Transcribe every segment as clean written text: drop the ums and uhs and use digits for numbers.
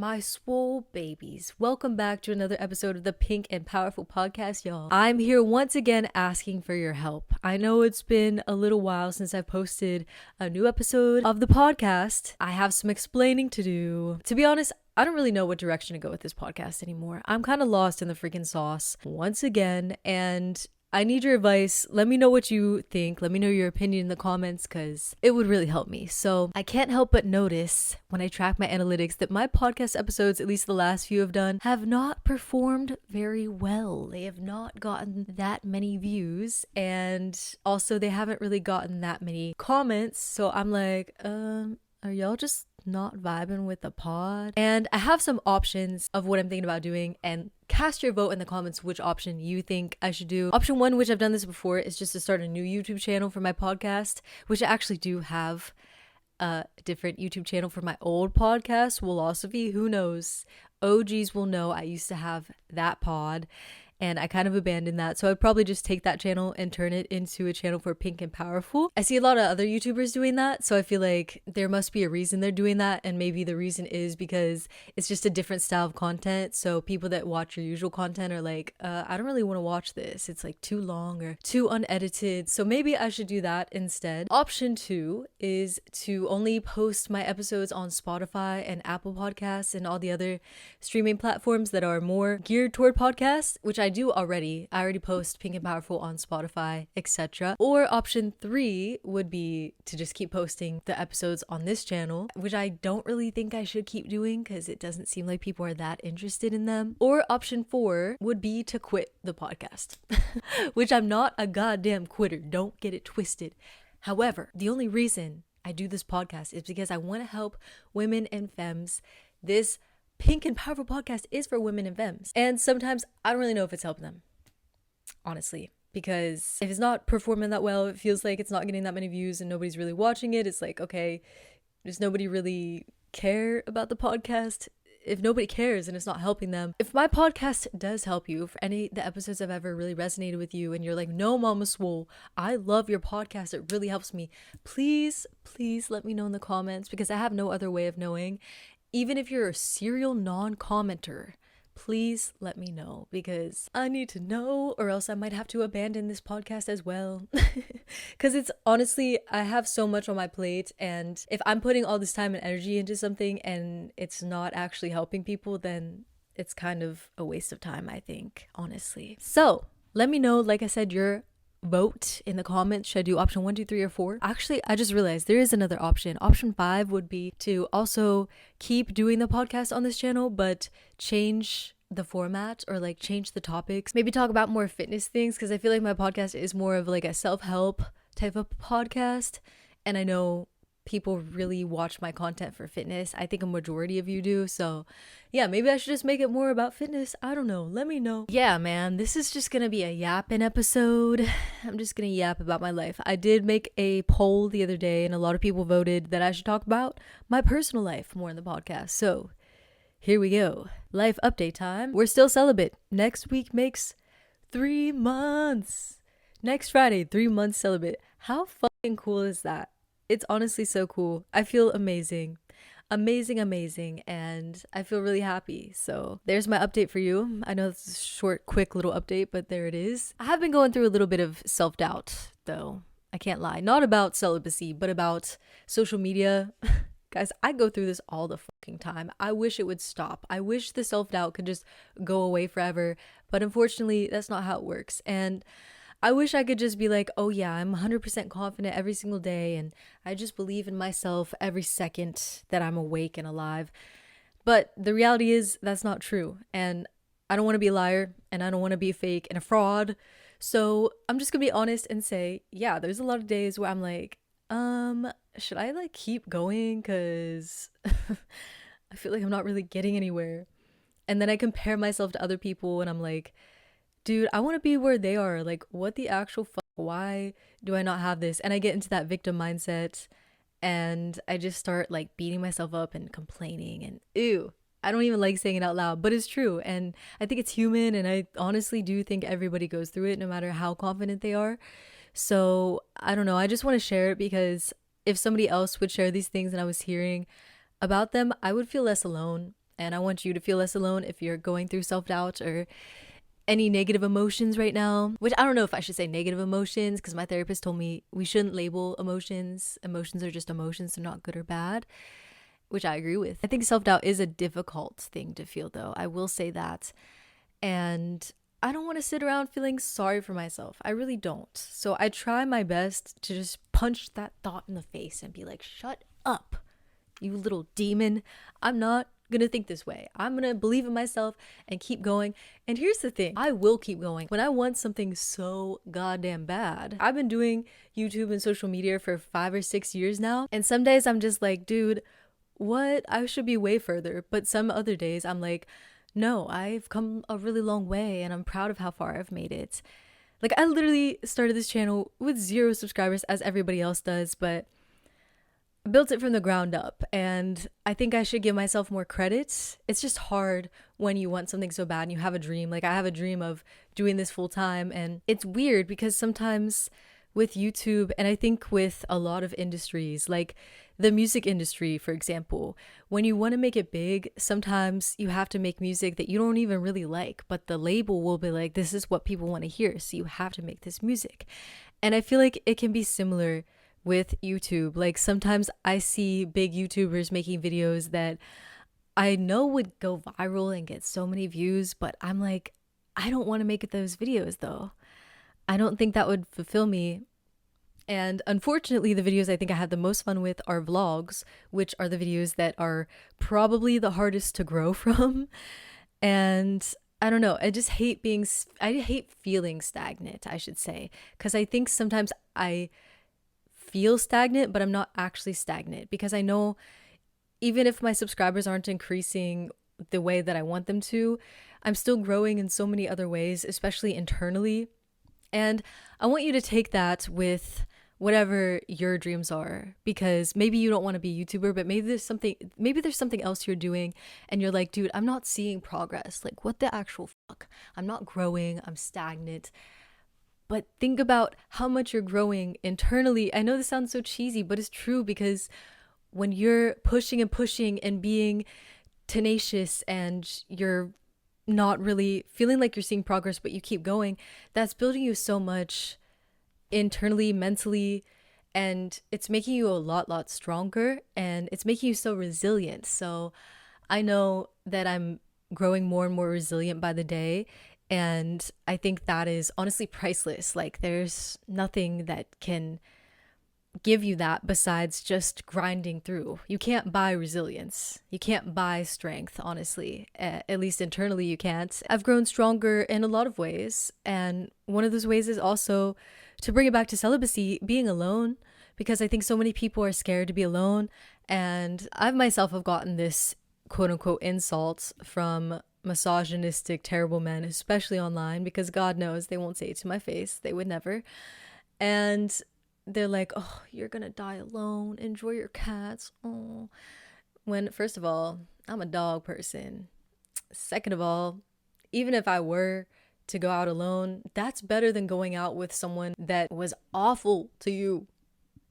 My swole babies, welcome back to another episode of the Pink and Powerful Podcast, y'all. I'm here once again asking for your help. I know it's been a little while since I've posted a new episode of the podcast. I have some explaining to do. To be honest, I don't really know what direction to go with this podcast anymore. I'm kind of lost in the freaking sauce once again, and I need your advice. Let me know what you think. Let me know your opinion in the comments because it would really help me. So I can't help but notice when I track my analytics that my podcast episodes, at least the last few I've done, have not performed very well. They have not gotten that many views, and also they haven't really gotten that many comments. So I'm like, are y'all just not vibing with the pod? And I have some options of what I'm thinking about doing, and cast your vote in the comments which option you think I should do. Option one, which I've done this before, is just to start a new YouTube channel for my podcast, which I actually do have a different YouTube channel for my old podcast, Philosophy. Who knows? OGs will know I used to have that pod, and I kind of abandoned that. So I'd probably just take that channel and turn it into a channel for Pink and Powerful. I see a lot of other YouTubers doing that, so I feel like there must be a reason they're doing that, and maybe the reason is because it's just a different style of content. So people that watch your usual content are like, I don't really want to watch this. It's like too long or too unedited. So maybe I should do that instead. Option two is to only post my episodes on Spotify and Apple Podcasts and all the other streaming platforms that are more geared toward podcasts, which I do already. I already post Pink and Powerful on Spotify, etc. Or option three would be to just keep posting the episodes on this channel, which I don't really think I should keep doing because it doesn't seem like people are that interested in them. Or option four would be to quit the podcast, which I'm not a goddamn quitter. Don't get it twisted. However, the only reason I do this podcast is because I want to help women and femmes. This Pink and Powerful podcast is for women and femmes. And sometimes I don't really know if it's helping them, honestly, because if it's not performing that well, it feels like it's not getting that many views and nobody's really watching it. It's like, okay, does nobody really care about the podcast? If nobody cares and it's not helping them. If my podcast does help you, for any of the episodes have ever really resonated with you and you're like, no, Mama Swole, I love your podcast, it really helps me, please let me know in the comments, because I have no other way of knowing. Even if you're a serial non-commenter, please let me know, because I need to know, or else I might have to abandon this podcast as well. Because it's honestly, I have so much on my plate, and if I'm putting all this time and energy into something and it's not actually helping people, then it's kind of a waste of time, I think, honestly. So let me know, like I said, your vote in the comments. Should I do option 1, 2, 3, or 4? Actually, I just realized there is another option. Option 5 would be to also keep doing the podcast on this channel, but change the format, or like change the topics. Maybe talk about more fitness things, because I feel like my podcast is more of like a self-help type of podcast, and I know people really watch my content for fitness. I think a majority of you do. So yeah, maybe I should just make it more about fitness. I don't know. Let me know. Yeah, man, this is just gonna be a yapping episode. I'm just gonna yap about my life. I did make a poll the other day, and a lot of people voted that I should talk about my personal life more in the podcast. So here we go. Life update time. We're still celibate. Next week makes 3 months. Next Friday, 3 months celibate. How fucking cool is that? It's honestly so cool. I feel amazing, and I feel really happy. So there's my update for you. I know it's a short, quick little update, but there it is. I have been going through a little bit of self-doubt, though. I can't lie. Not about celibacy, but about social media. Guys, I go through this all the fucking time. I wish it would stop. I wish the self-doubt could just go away forever, but unfortunately, that's not how it works. And I wish I could just be like, oh yeah, I'm 100% confident every single day, and I just believe in myself every second that I'm awake and alive. But the reality is that's not true, and I don't want to be a liar, and I don't want to be a fake and a fraud. So I'm just gonna be honest and say, yeah, there's a lot of days where I'm like, should I like keep going? Cause I feel like I'm not really getting anywhere. And then I compare myself to other people, and I'm like, dude, I want to be where they are. Like, what the actual fuck? Why do I not have this? And I get into that victim mindset, and I just start like beating myself up and complaining, and ew, I don't even like saying it out loud, but it's true. And I think it's human, and I honestly do think everybody goes through it, no matter how confident they are. So I don't know, I just want to share it, because if somebody else would share these things and I was hearing about them, I would feel less alone. And I want you to feel less alone if you're going through self-doubt or any negative emotions right now, which I don't know if I should say negative emotions, because my therapist told me we shouldn't label emotions. Emotions are just emotions. They're not good or bad, which I agree with. I think self-doubt is a difficult thing to feel, though. I will say that. And I don't want to sit around feeling sorry for myself. I really don't. So I try my best to just punch that thought in the face and be like, shut up, you little demon. I'm not gonna think this way. I'm gonna believe in myself and keep going. And here's the thing, I will keep going when I want something so goddamn bad. I've been doing YouTube and social media for 5 or 6 years now, and some days I'm just like, dude, what? I should be way further. But some other days I'm like, no, I've come a really long way and I'm proud of how far I've made it. Like, I literally started this channel with 0 subscribers, as everybody else does, but built it from the ground up, and I think I should give myself more credit. It's just hard when you want something so bad and you have a dream. Like, I have a dream of doing this full time, and it's weird because sometimes with YouTube, and I think with a lot of industries, like the music industry, for example, when you want to make it big, sometimes you have to make music that you don't even really like, but the label will be like, this is what people want to hear, so you have to make this music. And I feel like it can be similar with YouTube. Like, sometimes I see big YouTubers making videos that I know would go viral and get so many views, but I'm like, I don't want to make those videos though. I don't think that would fulfill me. And unfortunately, the videos I think I had the most fun with are vlogs, which are the videos that are probably the hardest to grow from. And I don't know, I hate feeling stagnant, I should say, because I think sometimes I feel stagnant, but I'm not actually stagnant, because I know even if my subscribers aren't increasing the way that I want them to, I'm still growing in so many other ways, especially internally. And I want you to take that with whatever your dreams are, because maybe you don't want to be a YouTuber, but maybe there's something else you're doing and you're like, dude, I'm not seeing progress. Like, what the actual fuck? I'm not growing, I'm stagnant. But think about how much you're growing internally. I know this sounds so cheesy, but it's true, because when you're pushing and being tenacious and you're not really feeling like you're seeing progress, but you keep going, that's building you so much internally, mentally, and it's making you a lot stronger, and it's making you so resilient. So I know that I'm growing more and more resilient by the day. And I think that is honestly priceless. Like, there's nothing that can give you that besides just grinding through. You can't buy resilience. You can't buy strength, honestly. At least internally, you can't. I've grown stronger in a lot of ways. And one of those ways is also, to bring it back to celibacy, being alone, because I think so many people are scared to be alone. And I myself have gotten this quote unquote insult from misogynistic, terrible men, especially online, because God knows they won't say it to my face. They would never. And they're like, oh, you're gonna die alone. Enjoy your cats. Oh. When, first of all, I'm a dog person. Second of all, even if I were to go out alone, that's better than going out with someone that was awful to you.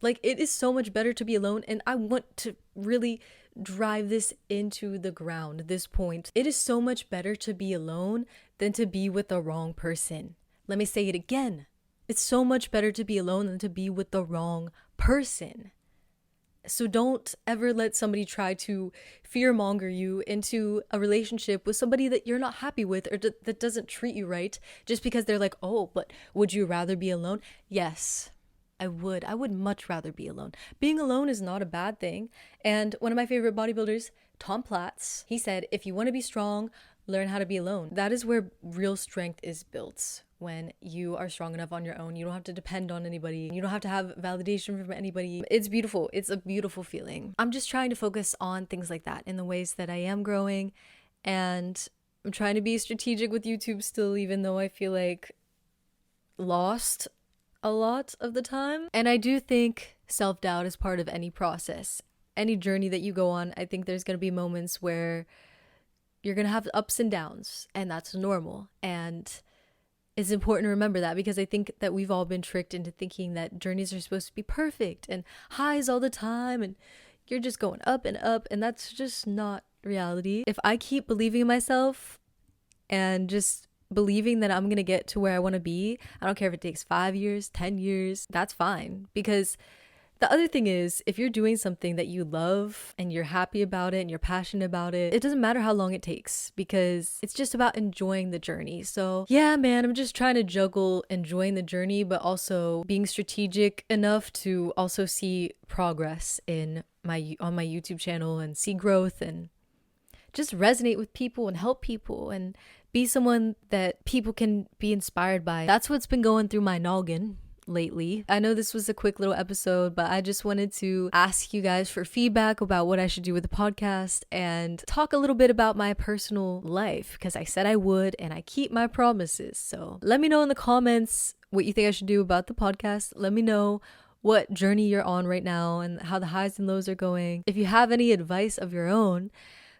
Like, it is so much better to be alone. And I want to really drive this into the ground, this point. It is so much better to be alone than to be with the wrong person. Let me say it again. It's so much better to be alone than to be with the wrong person. So don't ever let somebody try to fearmonger you into a relationship with somebody that you're not happy with, or that doesn't treat you right, just because they're like, oh, but would you rather be alone? Yes, I would. I would much rather be alone. Being alone is not a bad thing. And one of my favorite bodybuilders, Tom Platz, he said, if you want to be strong, learn how to be alone. That is where real strength is built. When you are strong enough on your own, you don't have to depend on anybody. You don't have to have validation from anybody. It's beautiful. It's a beautiful feeling. I'm just trying to focus on things like that in the ways that I am growing. And I'm trying to be strategic with YouTube still, even though I feel like lost a lot of the time. And I do think self-doubt is part of any process, any journey that you go on. I think there's going to be moments where you're going to have ups and downs, and that's normal. And it's important to remember that, because I think that we've all been tricked into thinking that journeys are supposed to be perfect and highs all the time, and you're just going up and up, and that's just not reality. If I keep believing in myself and just believing that I'm gonna get to where I want to be, I don't care if it takes 5 years, 10 years, that's fine. Because the other thing is, if you're doing something that you love and you're happy about it and you're passionate about it, it doesn't matter how long it takes, because it's just about enjoying the journey. So yeah, man, I'm just trying to juggle enjoying the journey, but also being strategic enough to also see progress on my YouTube channel and see growth and just resonate with people and help people and be someone that people can be inspired by. That's what's been going through my noggin lately. I know this was a quick little episode, but I just wanted to ask you guys for feedback about what I should do with the podcast and talk a little bit about my personal life, because I said I would and I keep my promises. So let me know in the comments what you think I should do about the podcast. Let me know what journey you're on right now and how the highs and lows are going. If you have any advice of your own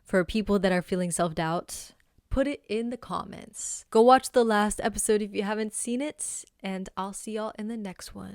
for people that are feeling self-doubt, put it in the comments. Go watch the last episode if you haven't seen it, and I'll see y'all in the next one.